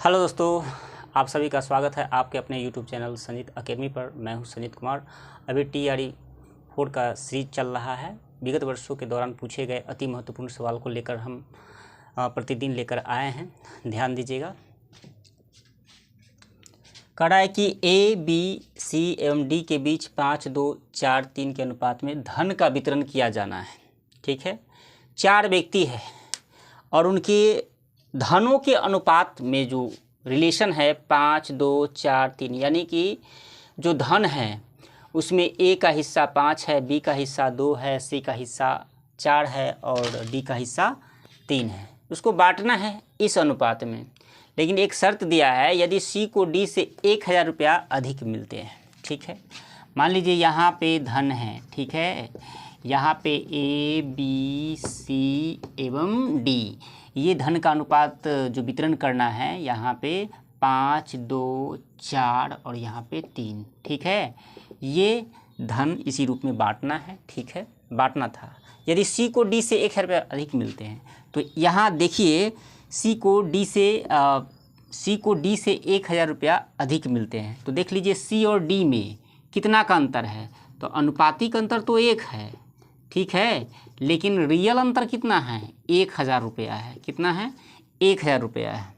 Hello दोस्तों, आप सभी का स्वागत है आपके अपने यूट्यूब चैनल संजीत अकेडमी पर। मैं हूं संजीत कुमार। अभी TRE 4 का सीरीज चल रहा है। विगत वर्षों के दौरान पूछे गए अति महत्वपूर्ण सवाल को लेकर हम प्रतिदिन लेकर आए हैं। ध्यान दीजिएगा। कह रहा है कि A, B, C एवं D के बीच 5, 2, 4, 3 के अनुपात में धन का वितरण किया जाना है। ठीक है, 4 व्यक्ति है और उनके धनों के अनुपात में जो रिलेशन है 5, 2, 4, 3, यानी कि जो धन है उसमें A का हिस्सा 5 है, B का हिस्सा 2 है, C का हिस्सा 4 है और D का हिस्सा 3 है। उसको बांटना है इस अनुपात में, लेकिन एक शर्त दिया है, यदि C को D से 1000 रुपया अधिक मिलते हैं। ठीक है, मान लीजिए यहाँ पे धन है। ठीक है, यहाँ पे A, B, C एवं D, ये धन का अनुपात जो वितरण करना है यहाँ पे 5, 2, 4 और यहाँ पे 3। ठीक है, ये धन इसी रूप में बांटना है। ठीक है, बांटना था। यदि C को D से 1000 रुपया अधिक मिलते हैं तो यहाँ देखिए C को D से 1000 रुपया अधिक मिलते हैं तो देख लीजिए C और D में कितना का अंतर है। तो अनुपातिक अंतर तो 1 है। ठीक है, लेकिन रियल अंतर कितना है? 1000 रुपया है। कितना है? 1000 रुपया है।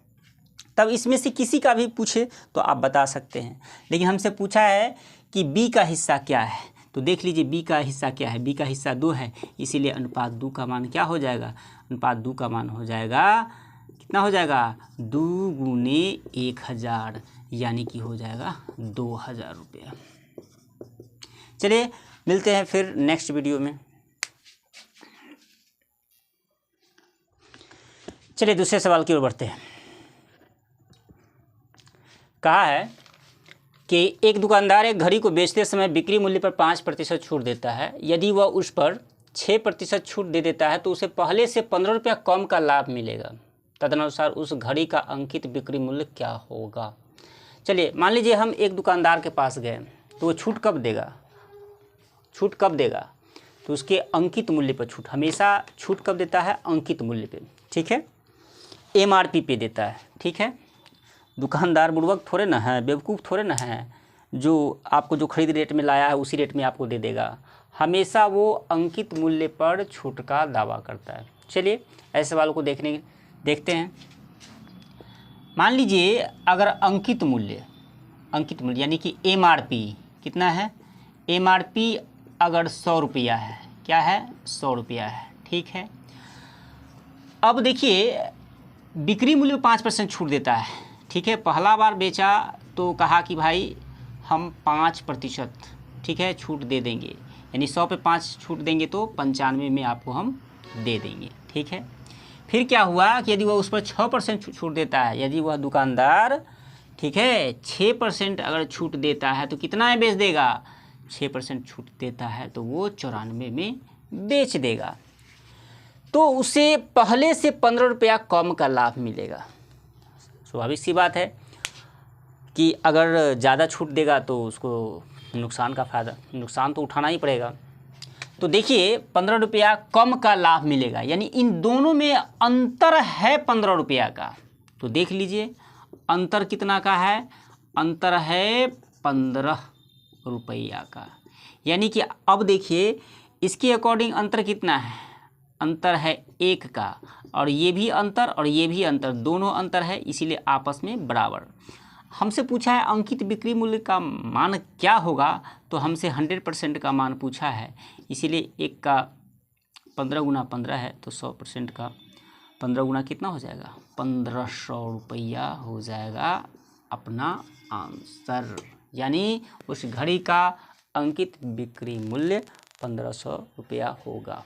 तब इसमें से किसी का भी पूछे तो आप बता सकते हैं, लेकिन हमसे पूछा है कि B का हिस्सा क्या है। तो देख लीजिए B का हिस्सा क्या है। B का हिस्सा 2 है, इसीलिए अनुपात 2 का मान क्या हो जाएगा? अनुपात 2 का मान हो जाएगा, कितना हो जाएगा? 2 गुने 1000, यानी कि हो जाएगा 2000 रुपया। चलिए मिलते हैं फिर नेक्स्ट वीडियो में। चलिए दूसरे सवाल की ओर बढ़ते हैं। कहा है कि एक दुकानदार एक घड़ी को बेचते समय बिक्री मूल्य पर 5% छूट देता है। यदि वह उस पर 6% छूट दे देता है तो उसे पहले से 15 रुपया कम का लाभ मिलेगा। तदनुसार उस घड़ी का अंकित बिक्री मूल्य क्या होगा? चलिए मान लीजिए हम एक दुकानदार के पास गए तो वो छूट कब देगा? छूट कब देगा? तो उसके अंकित मूल्य पर छूट। हमेशा छूट कब देता है? अंकित मूल्य पे। ठीक है, MRP पे देता है। ठीक है, दुकानदार बुड़बक थोड़े ना है, बेवकूफ़ थोड़े ना है, जो आपको जो खरीद रेट में लाया है उसी रेट में आपको दे देगा। हमेशा वो अंकित मूल्य पर छूट का दावा करता है। चलिए ऐसे सवाल को देखते हैं। मान लीजिए अगर अंकित मूल्य यानी कि MRP कितना है? MRP अगर 100 रुपया है, क्या है? 100 रुपया है। ठीक है, अब देखिए बिक्री मूल्य में 5% छूट देता है। ठीक है, पहला बार बेचा तो कहा कि भाई हम 5% ठीक है छूट दे देंगे, यानी 100 पे 5 छूट देंगे तो 95 में आपको हम दे देंगे। ठीक है, फिर क्या हुआ कि यदि वह उस पर 6% छूट देता है, यदि वह दुकानदार ठीक है 6% अगर छूट देता है तो कितना में बेच देगा? 6% छूट देता है तो वो 94 में बेच देगा। तो उसे पहले से 15 रुपया कम का लाभ मिलेगा। स्वाभाविक सी बात है कि अगर ज़्यादा छूट देगा तो उसको नुकसान तो उठाना ही पड़ेगा। तो देखिए 15 रुपया कम का लाभ मिलेगा, यानी इन दोनों में अंतर है 15 रुपया का। तो देख लीजिए अंतर कितना का है? अंतर है 15 रुपया का। यानी कि अब देखिए इसके अकॉर्डिंग अंतर कितना है? अंतर है 1 का, और ये भी अंतर और ये भी अंतर, दोनों अंतर है, इसीलिए आपस में बराबर। हमसे पूछा है अंकित बिक्री मूल्य का मान क्या होगा, तो हमसे 100% का मान पूछा है, इसीलिए 1 का 15 गुना 15 है तो 100% का 15 गुना कितना हो जाएगा? 1500 रुपया हो जाएगा अपना आंसर। यानी उस घड़ी का अंकित बिक्री मूल्य 1500 रुपया होगा।